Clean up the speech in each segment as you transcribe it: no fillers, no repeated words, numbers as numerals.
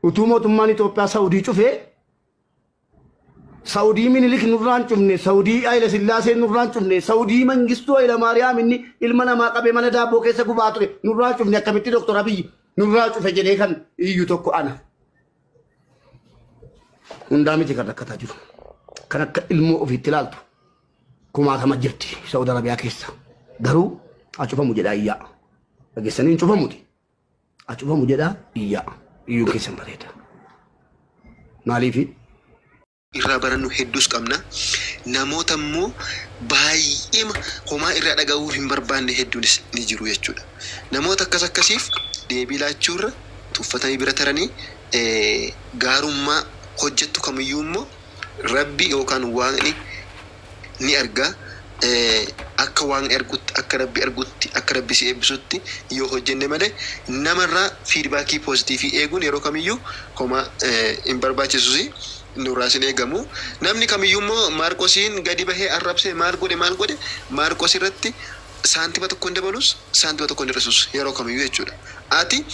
utumo tumani Itoophiyaa Saudi cufee Saudi minilik nurraan cufne Saudi Haile Sillaasee nurraan cufne Saudi Mangistuu Haile Maariyaam inni ilma namaa qabee mana daabboo keessa gubaa ture nurraan cufne akkamitti Dr. Abiy nurraa cufe jedhee kan iyyu tokko ana hundaa miti kan rakkataa jiru kan akka ilmoo ofiitti ilaaltu kumaatama jirti Saudi Arabiyaa keessa garuu acufamu jedhaa iyyaa dhageessanii hin cufamuti acufamu jedhaa iyyaa iyyuu keessan bareeda maaliifi irraa barannu hedduus qabna namoota immoo baay'ee homaa irraa dhaga'uu hin barbaanne hedduunis ni jiru jechuudha namoota akkasiif deebii laachuurra tuffatanii bira taranii gaarummaa hojjettu kamiyyuu immoo rabbi yookaan waaqni ni argaa akka waaqni argutti akka rabbi argutti akka rabbi si eebbisutti yoo hojjenne malee namarraa fiidbaakii poozitiivii eeguun yeroo kamiyyuu homaa hin barbaachisusi nuraasin eegamu namni kamiyyuu immoo Maarqosiin gadi bahee arrabsee maal godhe Maarqos irratti saantima tokko hin dabalus saantima tokko hin hir'isus yeroo kamiyyuu jechuudha ati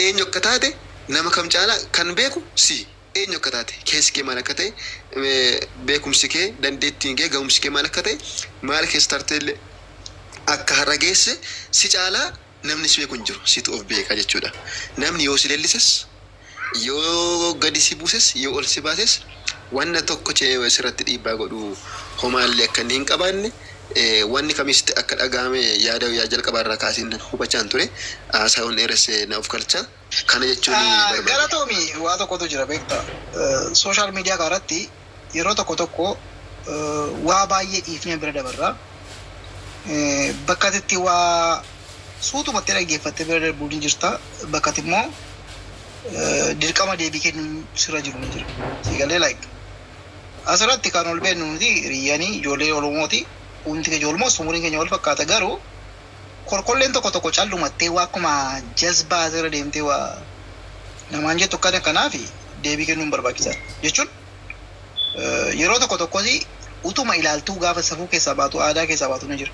eenyu akka taate nama kam caalaa kan beeku si eenyu akka taate keessi kee maal akka ta'e beekumsi kee dandeettiin kee ga'umsi kee maal akka ta'e maal keessa tarteellee akka har'a geesse si caalaa namni si beeku hin jiru situ of beeka jechuudha namni yoo si leellises yoo gadi si buuses yoo ol si baases wanna tokko cee sirratti dhiibbaa godhu homaallee akka hin qabaanne wanni kamisti akka dhagaame yaada yaa jalqabaarraa kaasiin hubachaan ture saawun dheeres na of galcha kana jechuun galatoomi waa tokkotu jira beekta sooshaal miidiyaa kanarratti yeroo tokko waa baay'ee dhiifnee bira dabarraa bakkatti waa suutumatti dhaggeeffattee bira darbuu ni jirta bakkatti immoo dirqama deebii kennuun sirra jiru ni jira sigalee like asirratti kan ol beennu nuti riyyanii ijoollee Oromooti hundi keenya olmoos umuriin keenya wal fakkaata garuu kolkolleen tokko callumattee waa akkuma jazbaa asirra deemtee waa namaan jettu kanaaf deebii kennuun barbaachisaa jechuun yeroo tokkosi utuma ilaaltuu gaafa safuu keessaa baatu aadaa keessaa baatu ni jira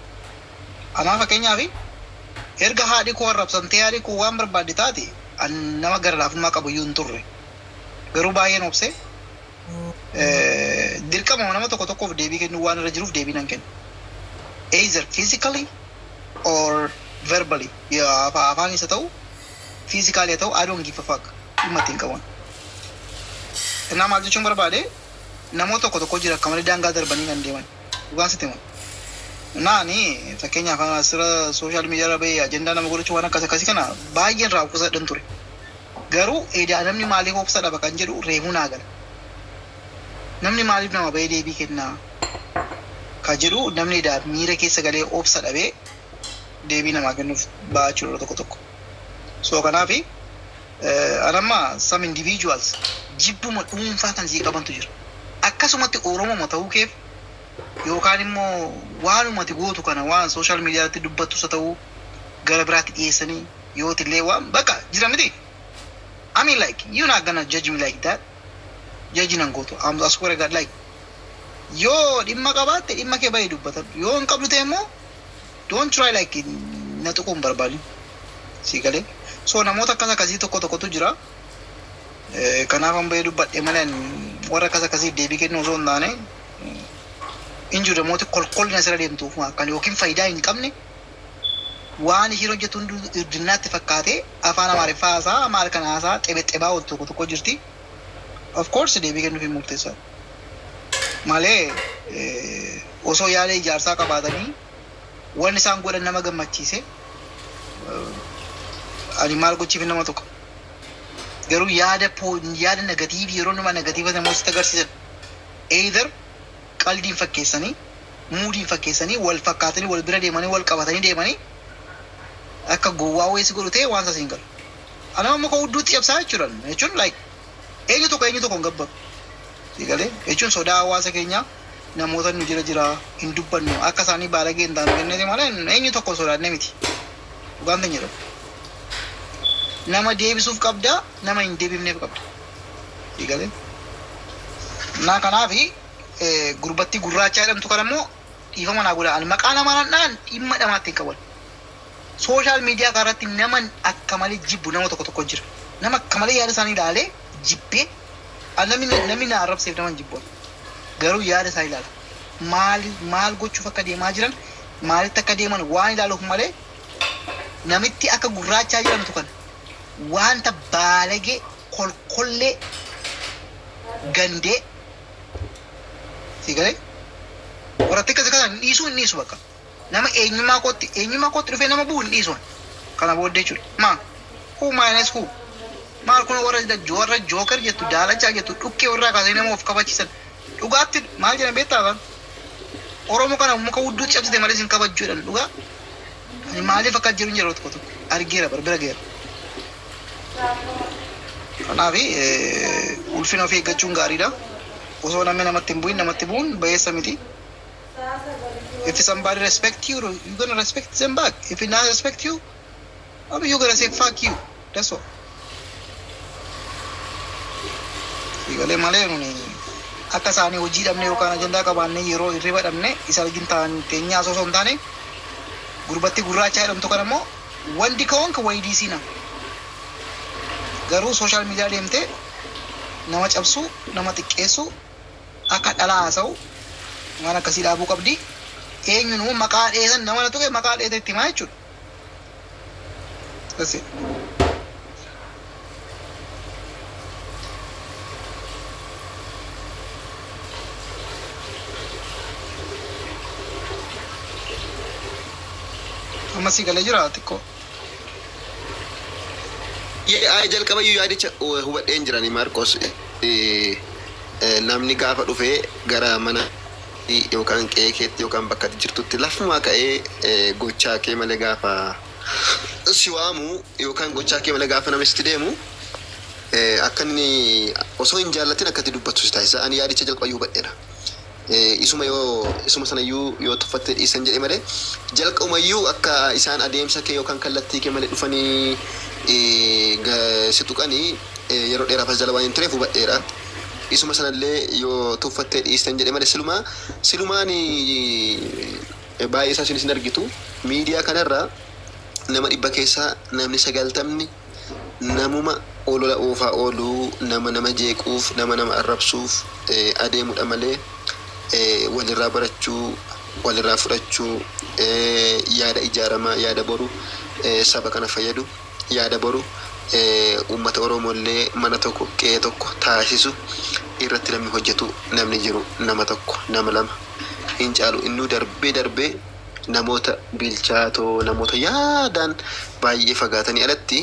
anaa fakkeenyaaf erga haadhi koo arrabsamtee haadhi koo waan barbaadde taate nama gara laafummaa qabu iyyuu hin turre garuu baay'een obse dirqama nama tokkoof deebii kennuu waan irra jiruuf deebii nan kennu either physically or verbally afaan isa ta'u physically ta'u I don't give a fuck dhimma ittiin qaban innaa maal jechuun barbaade namoota tokko jira akka malee daangaa darbanii kan deeman dhugaan sitti himu naani fakkeenyaaf asirra sooshaal miidiyaa irra bahee ajendaa nama godhachuu waan akkasii kana baay'een raawwachiisaa ture garuu eedaa namni maaliif obsa dhaba kan jedhu reefuu naa gala namni maaliif nama bahee deebii kennaa ka jedhu namni eedaa miira keessa galee obsa dhabee deebii namaa kennuuf ba'achuudha tokko so kanaafi anamma some individuals jibbuma dhuunfaa kan sii qabantu jira akkasumatti Oromoo ta'uu keef yookaan immoo waanumati gootu kana waan sooshaal miidiyaatti dubbattus ta'uu gara biraatti dhiyeessanii yoo tillee waan bakka jira miti I mean like you're not gonna judge me like that judging and go to I swear to God like yo dhimma qabaatte dhimma kee baay'ee dubbatan yoo hin qabdu ta'e immoo don't try like na tuquun barbaadin si galee so namoota akkasii tokkotu jira kanaaf an baay'ee dubbadhe malee warra akkasii deebii kennuu osoo hin taane injure namoota kolkolina sirra deemtuuf kan yookiin faayidaa hin qabne waan isheen hojjetu dinnaatti fakkaate afaan Amaariffaa haasaa maal kana haasaa xebexebaa ol tokko jirti of course deebii kennuuf hin murteessaa malee osoo yaada ijaarsaa qabaatanii waan isaan godhan nama gammachiise ani maal gochiif nama tokko garuu yaada negatiivii yeroo nama negatiiva namoota sitti agarsiisan either qaldiin fakkeessanii muudiin fakkeessanii wal fakkaatanii wal bira deemanii wal qabatanii deemanii akka gowwaa weessi godhu ta'e waan sasiin galu anama immoo kan hudduutti cabsaa jechuun like eenyu tokko hin gabbaru sigalee jechuun sodaa hawaasa keenyaa namoota nu jira hin dubbannu akka isaanii baalagee hin taanu kennete malee eenyu tokko sodaanne miti dhugaan ta'e jedhamu nama deebisuuf qabda nama hin deebifneef qabda sigalee naa kanaafi gurbatti gurraacha jedhamtu kan immoo dhiifama naa godha maqaa namaa dhaan dhimma dhamaatti hin qaban sooshaal miidiyaa kanarratti nama akka malee jibbu nama tokko jira nama akka malee yaada isaanii ilaalee jibbee namni na arrabseef naman jibboon garuu yaada isaa ilaala. Maal gochuuf akka deemaa jiran maalitti akka deeman waan ilaaluuf malee namitti akka gurraachaa jirantu kana wanta baalagee kolkollee gandee si galee warratti akkasii kana hin dhiisu bakka nama eenyummaa kootti dhufee nama bu'u hin dhiisu kana booddee jechuudha. Who minus who? Maal kun warra jookar jettu daalachaa jettu dhukkee warraa kaasee nama of kabachiisan dhugaatti maal jedhan beektaa kan Oromoo kana muka wudduutti cabsite malee sin kabajjuu jedhan dhugaa maaliif akka jiru hin jiru tokko argeera barbara geera. Kanaaf ulfina ofii eeggachuun gaariidha. Osoo namni namatti hin bu'in bayeessa miti. If somebody respect you, you're gonna respect them back. If he not respect you, you're gonna say fuck you. That's all. Igalee malee nuni akka isaanii hojii dhabne yookaan ajandaa qabaanne yeroo hirriba dhabne isa wajjin ta'an teenyaa osoo hin taane gurbatti gurraacha jedhamtu kan ammoo wandi ka'oon kan wayii diisiina. Garuu sooshaal miidiyaa deemtee nama cabsu nama xiqqeessu akka dhalaa haasa'u waan akkasii dhaabuu qabdi. Eenyuun maqaa dheesan nama na tuqe maqaa dheete itti himaa jechuudha. That's it. Masih galee jira xiqqoo. Jalqabayyuu yaadicha hubadheen jirani Maarqos namni gaafa dhufee gara mana yookaan qe'ee keetti yookaan bakka jirtutti lafumaa ka'ee gochaa kee malee gaafa si waamu yookaan gochaa kee malee gaafa namatti deemu akka inni osoo hin jaallatin akkatti dubbatu si taasisa. Ani yaadicha jalqabayyuu hubadheera. Isuma sanayyuu yoo tuffattee dhiisan jedhe malee jalqabumayyuu akka isaan adeemsa kee yookaan kallattii kee malee dhufanii si tuqanii yeroo dheeraaf as jala waan hin tureef hubadheera. Isuma sanallee yoo tuffattee dhiisan jedhe malee silumaan baay'ee isaa isin argitu miidiyaa kanarraa nama 100 keessaa namni 90 namuma olola oofaa ooluu nama jeequuf nama arrabsuuf adeemudha malee walirraa barachuu walirraa fudhachuu yaada ijaaramaa yaada boru saba kana fayyadu yaada boru uummata Oromollee mana tokko qe'ee tokko taasisu irratti namni hojjetu namni jiru nama tokko nama lama hin caalu innuu darbee namoota bilchaatoo namoota yaadaan baay'ee fagaatanii alatti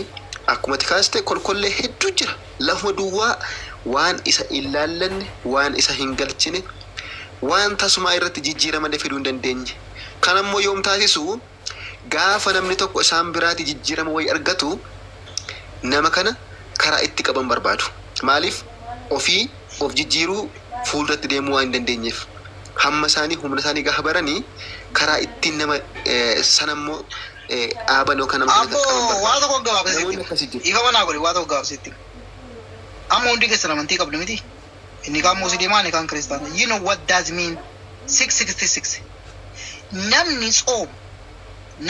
akkuma tikaaste kolkollee hedduu jira. Lafuma duwwaa waan isa ilaallanne waan isa hin galchine waan tasumaa irratti jijjiirama fiduu hin dandeenye. Kan ammoo yoom taasisu gaafa namni tokko isaan biraati jijjiirama wayii argatu nama kana karaa itti qaban barbaadu. Maaliif of jijjiiruu fuulduratti deemuu waan hin dandeenyeef hamma isaanii humna isaanii gaafa baranii karaa ittiin nama sanammoo dhaaban yookaan nama kana qaban barbaadu. Waa tokko gabaabseetti. Ifa manaa godhe waa tokko gabaabseetti. Amma hundi keessan amantii qabdu miti. Inni kaan musliimaa inni kaan kiristaana. You know what that mean? 666. Namni tsoom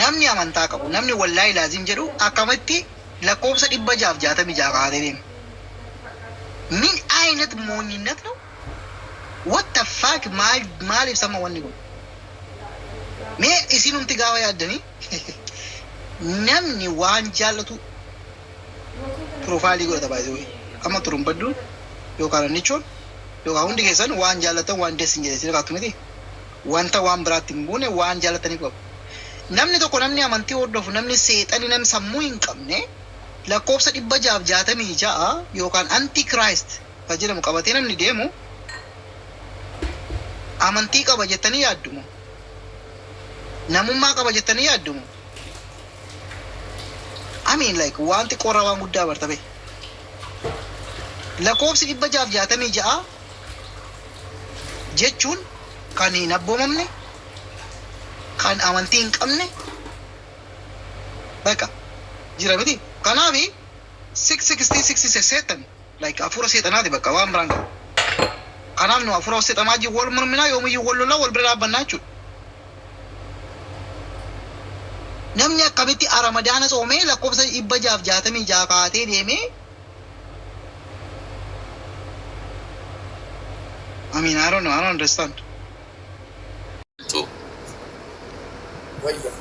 namni amantaa qabu namni wallaahi laazim jedhu akkamitti lakkoofsa 666 kaatee deema. Min aynat moonyinat no? What the fuck maaliif sama wanni kun? Mee isinumti gaafa yaaddanii namni waan jaallatu profaayilii godhata baay'ee amma turumbadduun yookaan nichoon yookaan hundi keessan waan jaallatan waan deessin jedhee kaatu miti. Wanta waan biraatti hin buune waan jaallatanii qabu. Namni tokko namni amantii hordofu namni seexanii namni sammuu hin qabne lakkoofsa 666 yookaan antichrist kan jedhamu qabatee namni deemu amantii qaba jettanii yaaddumu. Namummaa qaba jettanii yaaddumu. I mean like wanti qorra waan guddaa bartabe. Lakkoofsi 666 jechuun kan hin abboomamne kan amantii hin qabne bakka jira miti. Kanaafi 666 like afura seexanaati bakka waan biraan qabu. Kanaaf nu afura seexanaa ji wal morminaa yoomiyyuu wal lolaa wal bira dhaabbannaa jechuudha. Namni akkamitti Ramadaana tsoomee lakkoofsa 666 kaatee deemee I mean, I don't know. I don't understand. Wayya.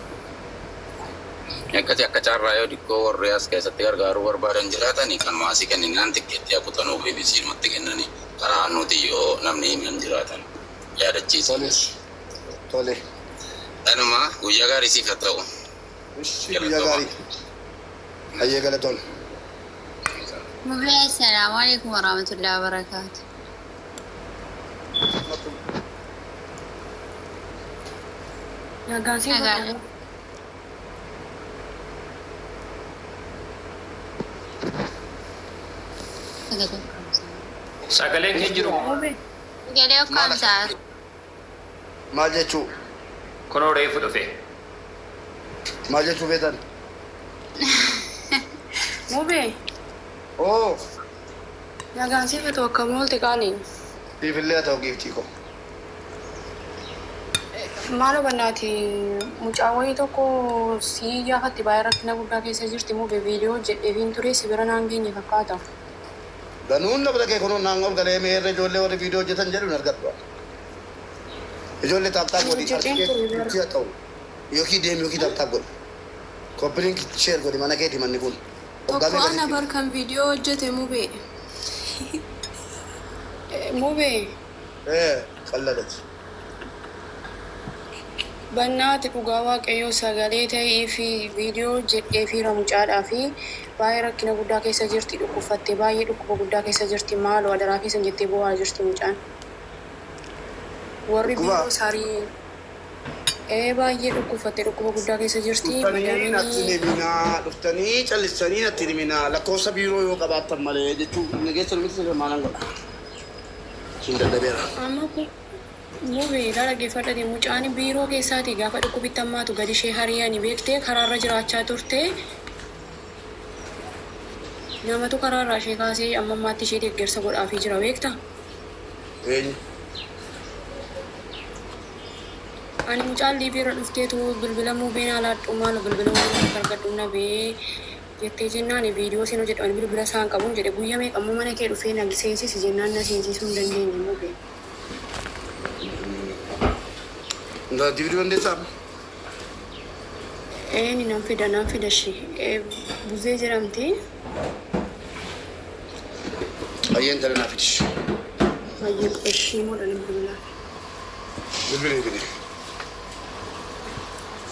Akkati akka carraa yoo dhikkoo warri as keessatti gargaaruu barbaadan jiraatanii kan maasii kenninaan tikkeetti kutanuu BBC matti kennanii karaa nuti yoo namni hin jiraatan yaadachiisa. Tole. Dhanuma guyyaa gaarii siif haa ta'u. Guyyaa gaarii. Hayyee galatoon. Assalamu alaikum warahmatullahi wabarakatuh. Sagalee kee jiru. Galee kamsaa. Maal jechuu? Kunoo reefu dhufe. Maal jechuu beetan? Mubee. Oo. Nagaan siifatu akka moolte qaaliin. Siifillee haa ta'u giiftii koo. Maal hubannaati mucaa wayii tokko si yaafatti baay'ee rakkina guddaa keessa jirti mubee viidiyoo jedheefiin ture si bira naan geenye fakkaata. Danuun na bira kee kunuun naannoo galee meerra ijoollee warri viidiyoo hojjetan jedhu hin argadhu. Ijoollee taaptaap godhi argitee haa ta'u yookiin deemi yookiin taaptaap godhi. Koppiliin sheer godhi mana keeti manni kun. Tokko ana barkan viidiyoo hojjete mubee. Mubee. Qalladati. Bannaati dhugaa waaqayyoo sagalee ta'ee fi viidiyoo jedhee fi ramucaadhaa fi baay'ee rakkina guddaa keessa jirti dhukkufattee baay'ee dhukkuba guddaa keessa jirti maaloo adaraa keessa jettee bu'aa jirti mucaan. Warri viidiyoo saarii baay'ee dhukkufattee dhukkuba guddaa keessa jirti. Dhuftanii callisanii natti himinaa lakkoofsa biiroo yoo qabaattan malee jechuun nageessa nuti sirriimaan godha. Siin daddabeera. Mubee dhaggeeffadhate mucaan biiroo keessaati gaafa dhukkubbitti ammaatu gadi ishee hariyaanii beektee karaarra jiraachaa turte namatu karaarraa ishee kaasee amma ammaatti ishee deeggarsa godhaafii jira beekta. Ani mucaan liibiirra dhufteetu bilbila mubeen alaadhu maal bilbila waliin argadhu nabee jettee jennaan viidiyoo siin hojjedhu ani bilbila isaan qabuun jedhe guyyaa meeqammoo mana kee dhufee nag seensisi jennaan na seensisuu hin dandeenye mubee. Nggak video nanti sam. Ni nam fida shi. Buzee jedhamti. Ayyeen tala naa fidis. Baay'ee qashii moodha ni bilbilaa. Bilbilee fide.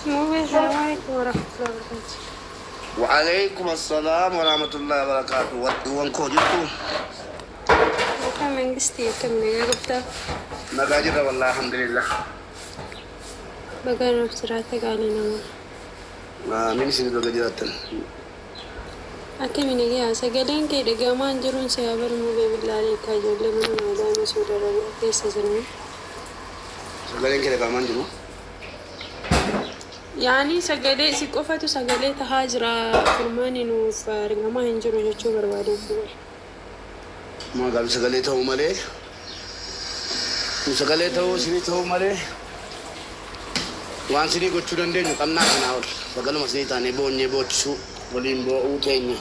Mubee salaamu alaikum warahmatullahi wabarakatuh. Waalaikum assalam warahmatullahi wabarakatuh. Wankoo jirtu. Akka mangistii akkamii nagaa qabdaa? Nagaa jirra wallahi alhamdulillah. Bagaan of jiraate gaarii namaa. Min isin baga jiraattan. Akkami nagaa sagaleen kee dhagamaan jiruun siyaa bari mubee billaalee akka ijoollee mana maadaama suuda rabiyaa keessa jiran. Sagaleen kee dhagamaan jiru? Yaani sagalee si qofatu sagalee tahaa jira furmaani nuuf argamaa hin jiru jechuu barbaadeen ture. Maagaal sagalee ta'uu malee. Sagalee ta'uu isinii ta'uu malee. Waan sinii gochuu dandeenyu qabnaa kanaa ol sagaluma sinii taanee boonyee boochisuu waliin boo'uu keenya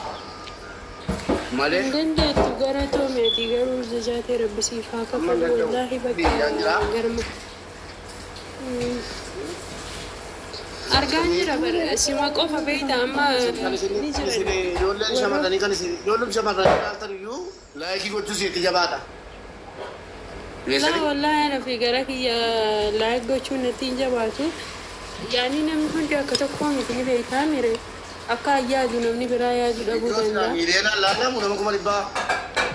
malee. Dandeettu gara toomeeti garuu jajaatee rabbisiif haa kafalu wallaahi bakka garma. Argaan jira bara sima qofa beekta amma ni jira. Ijoolleen shamarranii kan isin ijoolleen shamarranii ilaaltan iyyuu laayikii gochuu siiti jabaadha. Laa wallaahi ana fi gara kiyya laayik gochuun natti hin jabaatu. Yaani namni hundi akka tokko miti ni beekaa mire akka yaadu namni biraa yaadu dhabuu danda'a. Miidiyaan laalamu nama kuma dhibbaa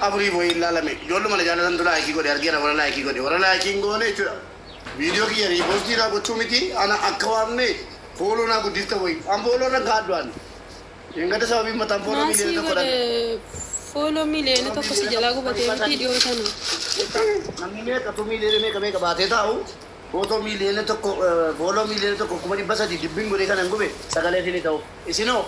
afurii boo'ii ilaalame ijoollee mana jaalatan laayikii godhe argeera warra laayikii godhe warra laayikii hin goone jechuudha. Viidiyoo kiyya riipoostiidhaa gochuu miti ana akka waamne fooloo naa guddista wayii an fooloo irra gaaddu ani. Ingata sababii mataan fooloo miiliyoona tokko dha. Fooloo miiliyoona tokko si jalaa gubatee miti dhiyoo sana. Namni meeqa baatee taa'u footoo miiliyoona tokko fooloo miiliyoona tokko kuma dhibba sadii dibbiin godhee kanan gube sagalee isinii ta'u. Isinoo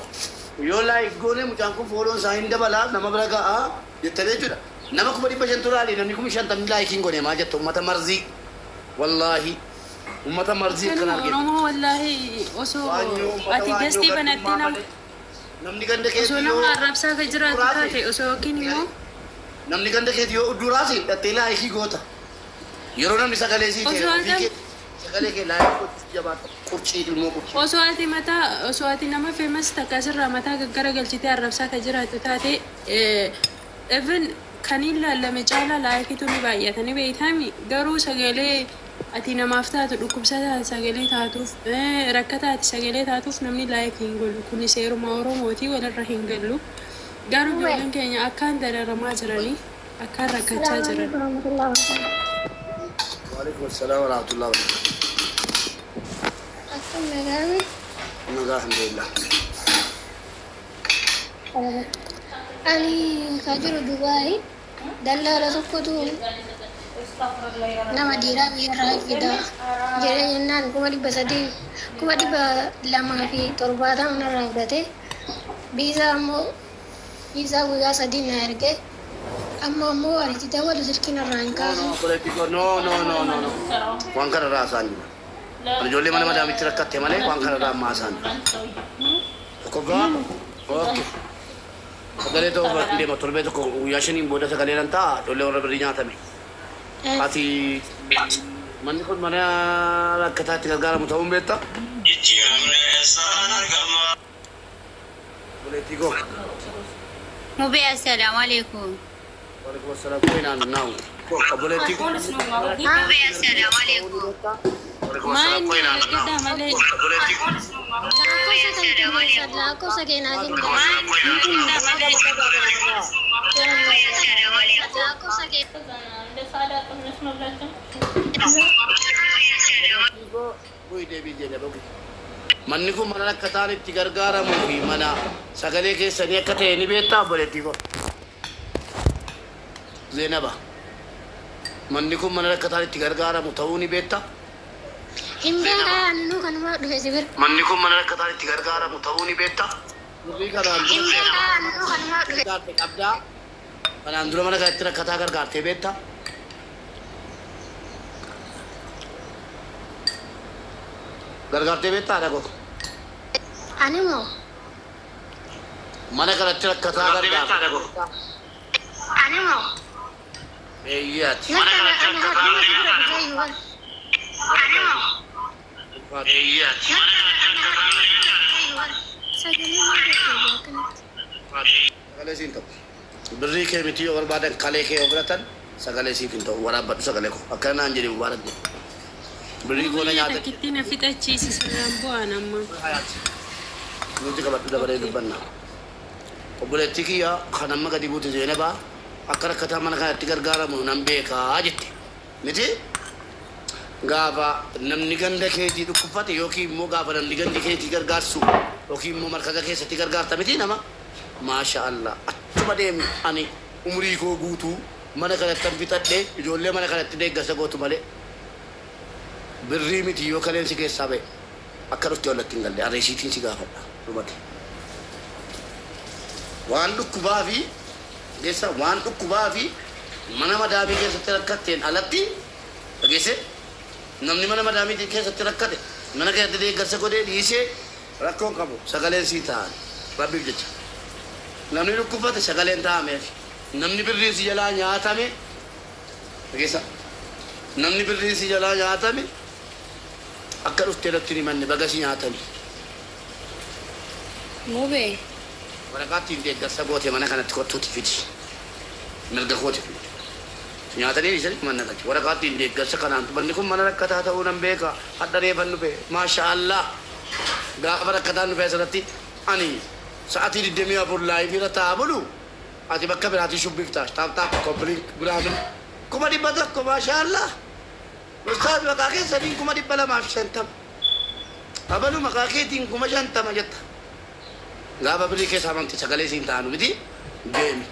yoo laayik goone mucaan kun fooloon isaa hin dabalaa nama bira ga'a jettanii jechuudha. Nama kuma dhibba shan turaalee namni kuma shantamni laayikiin godhe maa jettu uummata marzii wallaahi uummata marzii kan arginu. Oromoo wallaahi osoo ati gastii banatti namni ganda keetii osoo nama arrabsaa ka jiraatu taate osoo yookiin immoo namni ganda keetii yoo duraasi dhattee laayikii goota. يرونا مسكالي سيتي سكالي كي لا جبات كرسي المو كرسي oswaati nama famous takkasirraa mataa garagalchitee arrabsaa ka jiraatu taate even kan ilaalame caalaa laayikiitu ni baay'atanii beeytami garuu sagalee ati namaaf taatu dhukkubsataa sagalee taatuuf rakkataati sagalee taatuuf namni laayikii hin gollu kun seeruma Oromootii walirra hin gallu garuu ijoolleen keenya akkaan dararamaa jiranii akkaan rakkachaa jiran. وعليكم السلام ورحمة الله وبركاته. الحمد لله. أنا كاجر دبي دلالة سكوتو nama dira biara fida jere nan kuma di basadi kuma di lama fi torbata na rawdate biza guya sadi na erge amma mo ari ti dawa do sirkina ranka politico no wankara rasani jolle mana madam itira katte male wankara ra masan ko ga okay agale to de motor be to ko yashini boda sagale nanta jolle ora berinya tame ati man ko mana rakata tigara mutawum beta politico Mube assalamualaikum. Waalaikumsalam. Koin anu nau. Politico. Mube assalamualaikum. Waalaikumsalam. Koin anu nau. Politico. Aku sakena jin manni kun mana rakkataan itti gargaaramu fi mana sagalee keessanii akka ta'e ni beektaa politico Zeenaba manni kun mana rakkataan itti gargaaramu ta'uu ni beektaa Himbera anu kan ma dhufe sibir manni kun mana rakkataan itti gargaaramu ta'uu ni beektaa Durrii kanaan Himbera anu kan ma dhufe gargaarte qabdaa kanaan dura mana kanatti rakkataa gargaartee beektaa gargaartee beektaa dhago animo mana kanatti rakkataa gargaartee dhago animo eeyyaati mana kanatti rakkataa gargaartee animo eeyyaati sagalee siin ta'u birrii kee miti yoo barbaadan kalee kee yoo biratan sagalee siif hin ta'u waraabbadhu sagalee koo akkana naan jedhe mubaarakne birrii goona nyaata Takkitti na fixachiisi sirraan bu'aan amma. nuti qabadhu dabalee dubbanna obboleettii kiyya kan amma gadi buute Zeenabaa akka rakkataa mana kanatti gargaaramu nan beekaa jette miti gaafa namni ganda keetii dhukkubfate yookiin immoo gaafa namni gandi keetii gargaarsu yookiin immoo markaga keessatti gargaarta miti nama maasha Allah attuma deemi ani umrii koo guutuu mana kanatti fixadhee ijoollee mana kanatti deeggarsa gootu malee birrii miti yoo kaleensi keessaa ba'e akka dhufte wallatti hin galle areesiitiin si gaafadha dhumate waan dhukkubaa fi geessa waan dhukkubaa fi mana madaamii keessatti rakkatteen alatti dhageesse namni mana madaamii keessatti rakkate mana keessatti deeggarsa godhee dhiisee rakkoon qabu sagaleen sii ta'an rabbiif jecha namni dhukkubate sagaleen ta'ameef namni birriin si jalaa nyaatame dhageessa namni birriin si jalaa nyaatame akka dhuftee irratti ni manne bagasi nyaatame Mube. waraqaattiin deeggarsa goote mana kanatti kottuuti fidi mirga koote fidi nyaatanii isanii manna qachi waraqaattiin deeggarsa kanaan banni kun mana rakkataa ta'uu nan beeka hadda reefan dhufe maasha Allah gaafa rakkataan dhufe asirratti ani sa'atii 24 laayif irra ta'a bulu ati bakka biraatii shubbiftaa taaptaap kompliik biraamin 100 maasha Allah ustaaz maqaa keessanii 250 abalu maqaa keetiin 50 jetta gaafa birrii keessa amanti sagalee siin ta'anu miti deemi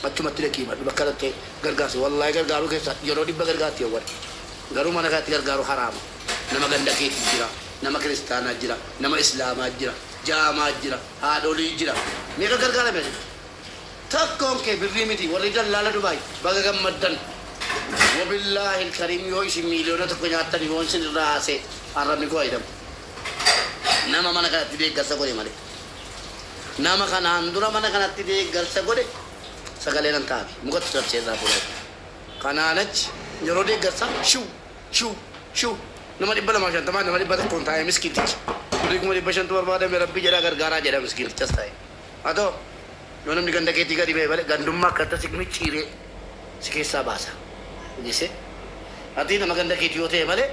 achumatti dhaqii badhu bakka dhattee gargaarsi wallaahi gargaaruu keessa yeroo 100 gargaarti yawwan garuu mana kanatti gargaaru haraama nama ganda keetii jira nama kiristaanaa jira nama islaamaa jira jaamaa jira haadholii jira meeqa gargaarame takkoon kee birrii miti warri dallaala Dubaay baga gammaddan wabillaahi ilkariim yoo isin miiliyoona tokko nyaattan yoon sin irraa haasee arrabni koo aydamu nama mana kanatti deeggarsa godhe malee nama kanaan dura mana kanatti deeggarsa godhe sagalee nan taafi mukatti dabsee irraa fuudhee kanaan achi yeroo deeggarsa shuu nama dhibba lama shantamaa nama dhibba tokkoon taa'ee miskiitichi durii kuma dhibba shantu barbaadame rabbii jedhaa gargaaraa jedha miskiitichas taa'e haa ta'u yoo namni ganda keetii gadi ba'e malee gandummaa akka akkasii micciiree si keessaa baasa jese ati nama ganda keetii yoo ta'e malee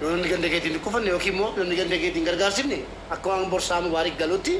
yoo namni ganda keetiin kufanne yookiin immoo namni ganda keetiin gargaarsifne akka waan borsaa mubaarik galutti